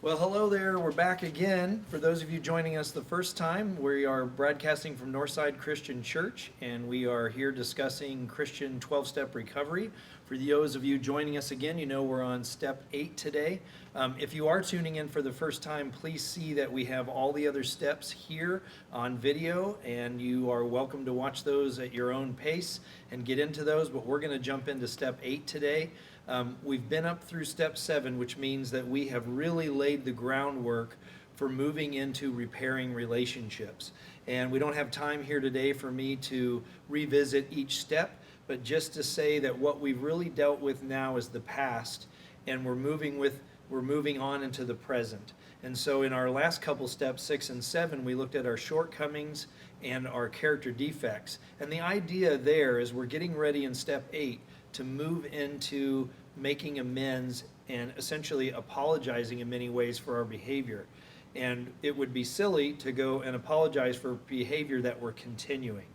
Well, hello there. We're back again. For those of you joining us the first time, we are broadcasting from Northside Christian Church, and we are here discussing Christian 12-step recovery. For those of you joining us again, you know we're on step 8 today. If you are tuning in for the first time, please see that we have all the other steps here on video, and you are welcome to watch those at your own pace and get into those, but we're going to jump into step 8 today. We've been up through step 7, which means that we have really laid the groundwork for moving into repairing relationships. And we don't have time here today for me to revisit each step, but just to say that what we've really dealt with now is the past, and we're moving on into the present. And so in our last couple steps, 6 and 7, we looked at our shortcomings and our character defects. And the idea there is we're getting ready in step 8 to move into making amends and essentially apologizing in many ways for our behavior. And it would be silly to go and apologize for behavior that we're continuing.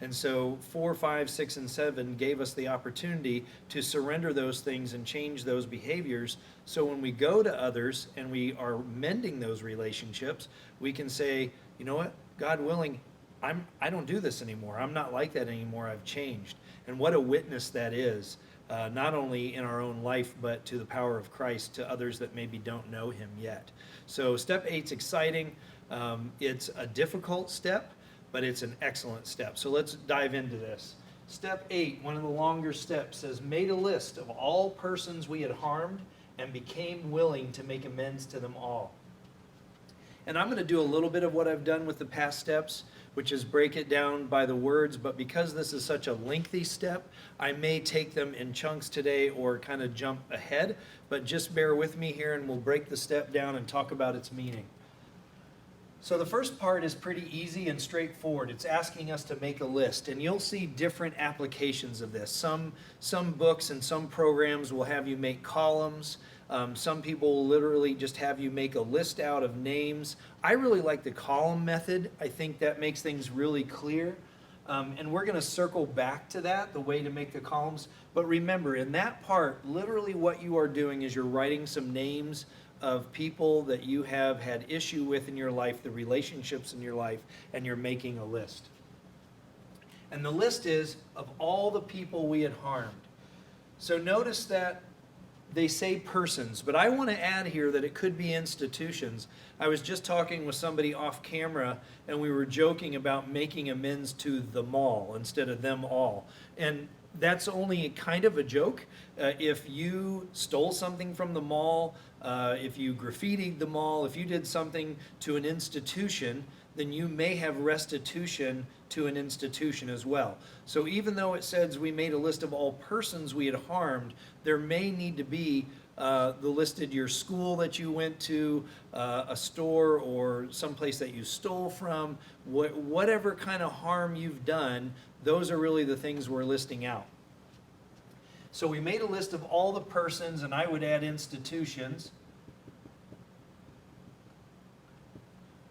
And so 4, 5, 6, and 7 gave us the opportunity to surrender those things and change those behaviors. So when we go to others and we are mending those relationships, we can say, you know what, God willing, I don't do this anymore. I'm not like that anymore. I've changed. And what a witness that is, not only in our own life, but to the power of Christ to others that maybe don't know him yet. So step 8's exciting. It's a difficult step, but it's an excellent step. So let's dive into this. Step 8, one of the longer steps, says, made a list of all persons we had harmed and became willing to make amends to them all. And I'm going to do a little bit of what I've done with the past steps, which is break it down by the words, but because this is such a lengthy step, I may take them in chunks today or kind of jump ahead, but just bear with me here and we'll break the step down and talk about its meaning. So the first part is pretty easy and straightforward. It's asking us to make a list, and you'll see different applications of this. Some books and some programs will have you make columns. Some people will literally just have you make a list out of names. I really like the column method. I think that makes things really clear. And we're going to circle back to that, the way to make the columns. But remember, in that part, literally what you are doing is you're writing some names of people that you have had issue with in your life, the relationships in your life, and you're making a list. And the list is of all the people we had harmed. So notice that they say persons, but I want to add here that it could be institutions. I was just talking with somebody off camera, and we were joking about making amends to them all instead of them all. And that's only kind of a joke. If you stole something from the mall, if you graffitied the mall, if you did something to an institution, then you may have restitution to an institution as well. So even though it says we made a list of all persons we had harmed, there may need to be the listed your school that you went to, a store or someplace that you stole from, whatever kind of harm you've done, those are really the things we're listing out. So we made a list of all the persons, and I would add institutions,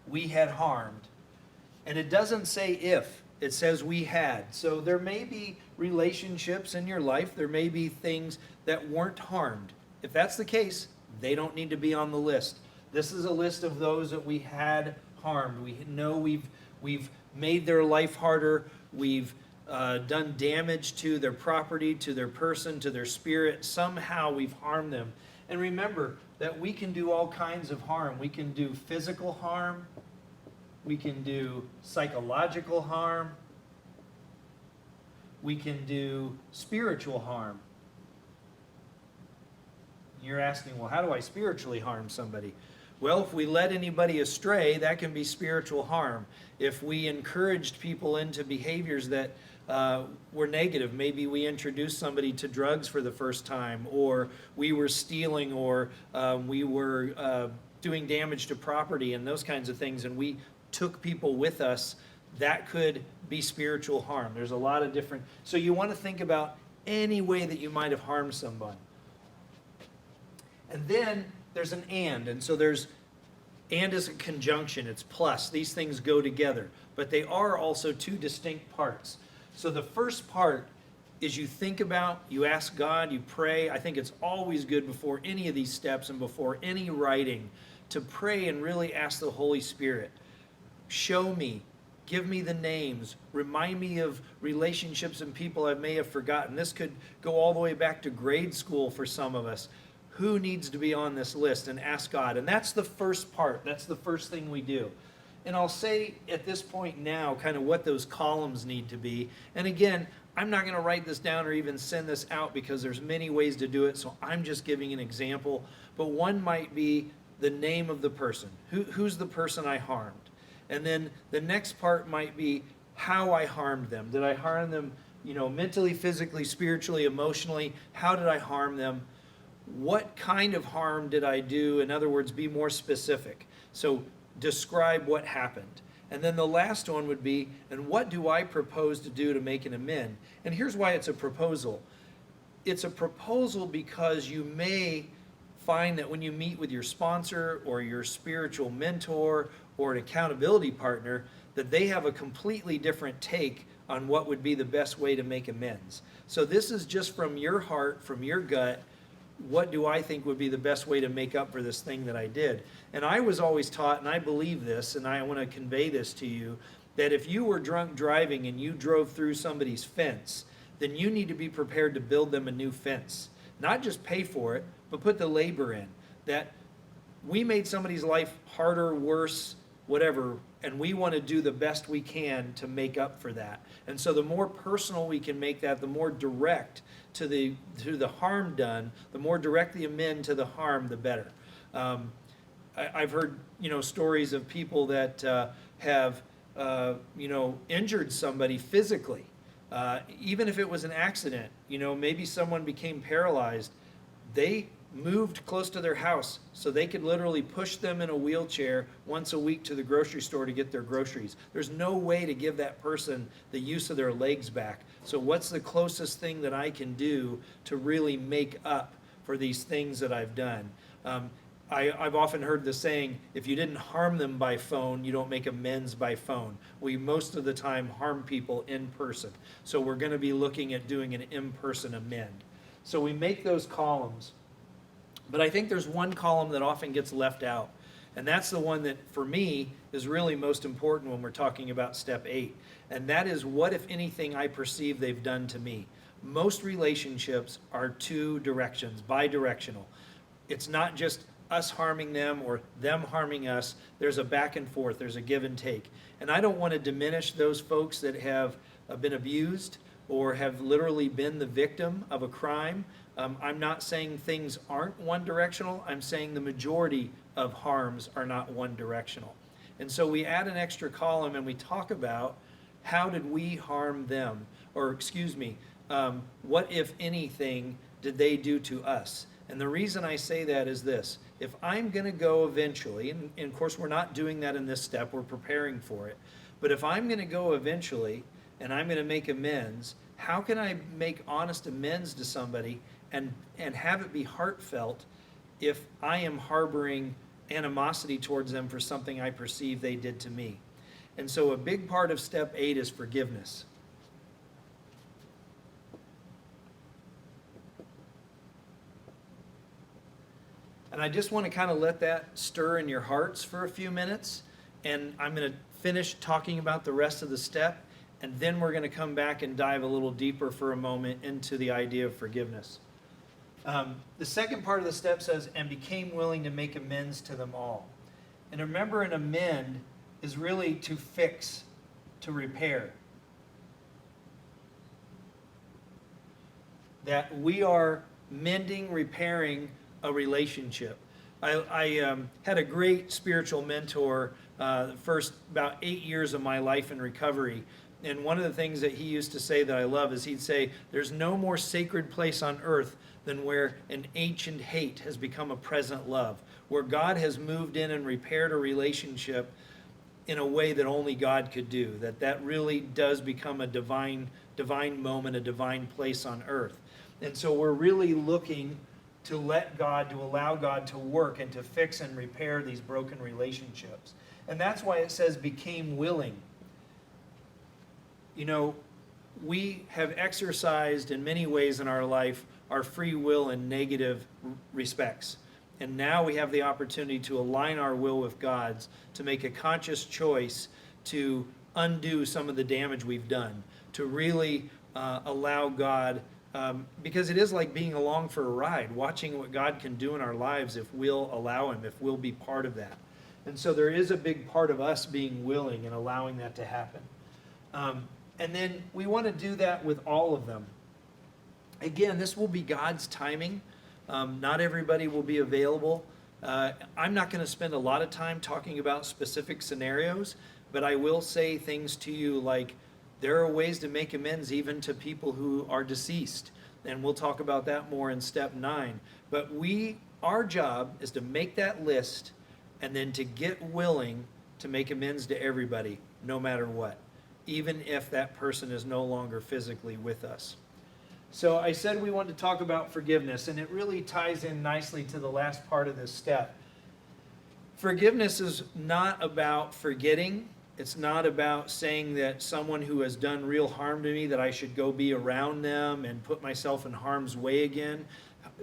we had harmed. And it doesn't say if, it says we had. So there may be relationships in your life, there may be things that weren't harmed. If that's the case, they don't need to be on the list. This is a list of those that we had harmed. We know we've made their life harder, we've done damage to their property, to their person, to their spirit. Somehow we've harmed them. And remember that we can do all kinds of harm. We can do physical harm. We can do psychological harm. We can do spiritual harm. You're asking, well, how do I spiritually harm somebody? Well, if we led anybody astray, that can be spiritual harm. If we encouraged people into behaviors that were negative, maybe we introduced somebody to drugs for the first time, or we were stealing, or we were doing damage to property and those kinds of things, and we took people with us, that could be spiritual harm. There's a lot of different, so you want to think about any way that you might have harmed someone. And then there's an and so there's, and is a conjunction, it's plus. These things go together, but they are also two distinct parts. So the first part is you think about, you ask God, you pray. I think it's always good before any of these steps and before any writing to pray and really ask the Holy Spirit, show me, give me the names, remind me of relationships and people I may have forgotten. This could go all the way back to grade school for some of us. Who needs to be on this list? And ask God. And that's the first part. That's the first thing we do. And I'll say at this point now kind of what those columns need to be. And again, I'm not going to write this down or even send this out because there's many ways to do it, so I'm just giving an example. But one might be the name of the person. Who's the person I harmed? And then the next part might be how I harmed them. Did I harm them, mentally, physically, spiritually, emotionally? How did I harm them? What kind of harm did I do? In other words, be more specific. So describe what happened. And then the last one would be, and what do I propose to do to make an amend? And here's why it's a proposal. It's a proposal because you may find that when you meet with your sponsor or your spiritual mentor or an accountability partner, that they have a completely different take on what would be the best way to make amends. So this is just from your heart, from your gut, what do I think would be the best way to make up for this thing that I did? And I was always taught, and I believe this, and I want to convey this to you, that if you were drunk driving and you drove through somebody's fence, then you need to be prepared to build them a new fence. Not just pay for it, but put the labor in. That we made somebody's life harder, worse, whatever, and we want to do the best we can to make up for that. And so the more personal we can make that, the more direct to the harm done, the more direct the amend to the harm, the better. I've heard stories of people that have injured somebody physically, even if it was an accident. Maybe someone became paralyzed. They moved close to their house so they could literally push them in a wheelchair once a week to the grocery store to get their groceries. There's no way to give that person the use of their legs back. So what's the closest thing that I can do to really make up for these things that I've done? I've often heard the saying, if you didn't harm them by phone, you don't make amends by phone. We most of the time harm people in person. So we're going to be looking at doing an in-person amend. So we make those columns. But I think there's one column that often gets left out, and that's the one that, for me, is really most important when we're talking about step 8, and that is, what, if anything, I perceive they've done to me. Most relationships are two directions, bi-directional. It's not just us harming them or them harming us. There's a back and forth. There's a give and take. And I don't want to diminish those folks that have been abused or have literally been the victim of a crime. I'm not saying things aren't one directional. I'm saying the majority of harms are not one directional. And so we add an extra column and we talk about how did we harm them? Or what, if anything, did they do to us? And the reason I say that is this. If I'm going to go eventually, and of course we're not doing that in this step, we're preparing for it, but if I'm going to go eventually and I'm going to make amends, how can I make honest amends to somebody and have it be heartfelt if I am harboring animosity towards them for something I perceive they did to me? And so a big part of step 8 is forgiveness. And I just want to kind of let that stir in your hearts for a few minutes. And I'm going to finish talking about the rest of the step. And then we're going to come back and dive a little deeper for a moment into the idea of forgiveness. The second part of the step says, and became willing to make amends to them all. And remember, an amend is really to fix, to repair. That we are mending, repairing a relationship. I had a great spiritual mentor the first about 8 years of my life in recovery. And one of the things that he used to say that I love is he'd say, there's no more sacred place on earth than where an ancient hate has become a present love, where God has moved in and repaired a relationship in a way that only God could do, that really does become a divine moment, a divine place on earth. And so we're really looking to allow God to work and to fix and repair these broken relationships. And that's why it says became willing. We have exercised in many ways in our life our free will in negative respects. And now we have the opportunity to align our will with God's, to make a conscious choice to undo some of the damage we've done, to really allow God, because it is like being along for a ride, watching what God can do in our lives if we'll allow Him, if we'll be part of that. And so there is a big part of us being willing and allowing that to happen. And then we want to do that with all of them. Again, this will be God's timing. Not everybody will be available. I'm not going to spend a lot of time talking about specific scenarios, but I will say things to you like there are ways to make amends even to people who are deceased. And we'll talk about that more in step 9. But our job is to make that list and then to get willing to make amends to everybody, no matter what, even if that person is no longer physically with us. So I said we wanted to talk about forgiveness, and it really ties in nicely to the last part of this step. Forgiveness is not about forgetting. It's not about saying that someone who has done real harm to me, that I should go be around them and put myself in harm's way again.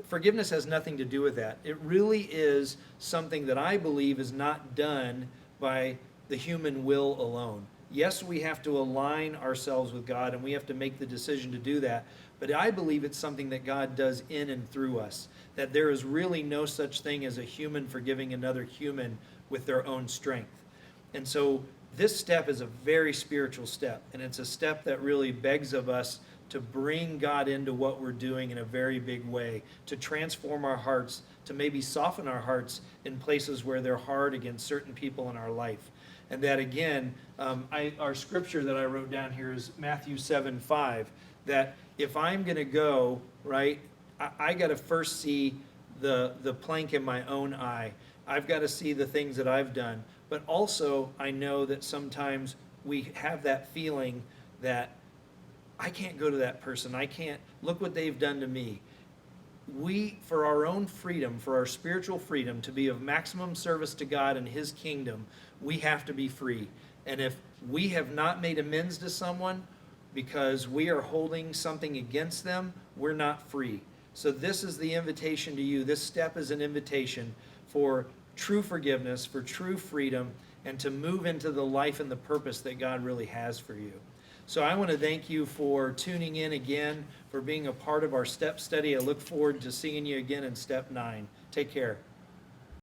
Forgiveness has nothing to do with that. It really is something that I believe is not done by the human will alone. Yes, we have to align ourselves with God, and we have to make the decision to do that. But I believe it's something that God does in and through us, that there is really no such thing as a human forgiving another human with their own strength. And so this step is a very spiritual step, and it's a step that really begs of us to bring God into what we're doing in a very big way, to transform our hearts, to maybe soften our hearts in places where they're hard against certain people in our life. And that again, our scripture that I wrote down here is Matthew 7:5, that if I'm going to go, right, I got to first see the plank in my own eye. I've got to see the things that I've done. But also, I know that sometimes we have that feeling that I can't go to that person. I can't, look what they've done to me. We, for our own freedom, for our spiritual freedom, to be of maximum service to God and His kingdom, we have to be free. And if we have not made amends to someone because we are holding something against them, we're not free. So this is the invitation to you. This step is an invitation for true forgiveness, for true freedom, and to move into the life and the purpose that God really has for you. So I want to thank you for tuning in again, for being a part of our step study. I look forward to seeing you again in step 9. Take care.